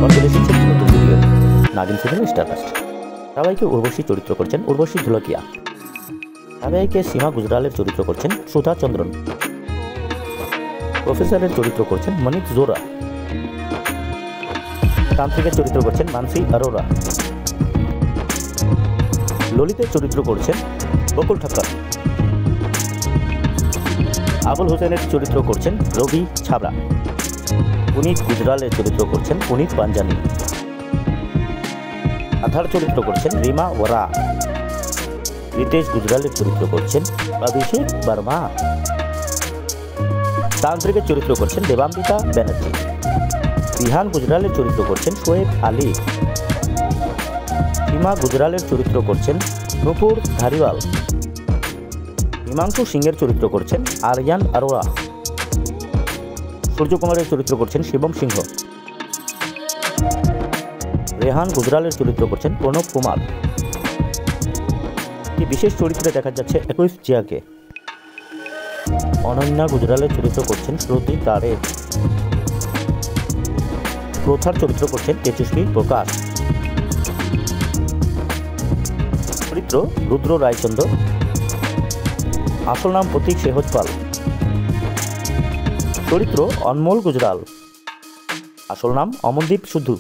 আবার চলে এসেছে নতুন ভিডিও নাগিন সিরিয়াল স্টারকাস্ট। ধারাবাহিকে উর্বশী চরিত্র করছেন উর্বশী ধুলকিয়া। ধারাবাহিকে সীমা গুজরালের চরিত্র করছেন সুধা চন্দ্রন। প্রফেসরের চরিত্র করছেন মনিক জোরা। তান্ত্রিকের চরিত্র করছেন মানসি আরোরা। ললিতের চরিত্র করছেন বকুল ঠাক্কর। আবুল হোসেনের চরিত্র করছেন রবি ছাবড়া। পুনিত গুজরালের চরিত্র করছেন পুনিত পাঞ্জানি। আধার চরিত্র করছেন রিমা ওরা। রিতেশ গুজরালের চরিত্র করছেন অভিষেক বর্মা। তান্ত্রিকের চরিত্র করছেন দেবাম্বিকা ব্যানার্জি। বিহান গুজরালের চরিত্র করছেন শোয়েব আলী। সীমা গুজরালের চরিত্র করছেন নুপুর ধারিওয়াল। হিমাংশু সিংয়ের চরিত্র করছেন আরিয়ান আরোরা। সূর্যকুমারের চরিত্র করছেন শিবম সিংহ। রেহান গুজরালের চরিত্র করছেন প্রণব কুমার। একটি বিশেষ চরিত্রে দেখা যাচ্ছে 21 জিয়াকে। অনন্যা গুজরালের চরিত্র করছেন শ্রুতি তারে। প্রথার চরিত্র করছেন তেজস্বী প্রকাশ। চরিত্র রুদ্র রায়চন্দ্র। আসল নাম প্রতীক সেহজপাল। চরিত্র অনমোল গুজরাল। আসল নাম অমনদীপ শুধু।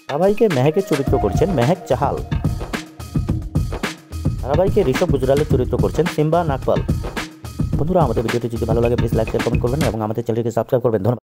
ধারাবাহিকে মেহেকের চরিত্র করছেন মেহেক চাহাল। ধারাবাহিকে ঋষভ গুজরালের চরিত্র করছেন সিম্বা নাকপাল। বন্ধুরা, আমাদের ভিডিওটি যদি ভালো লাগে প্লিজ লাইক শেয়ার কমেন্ট করবেন এবং আমাদের চ্যানেলটিকে সাবস্ক্রাইব করবেন। ধন্যবাদ।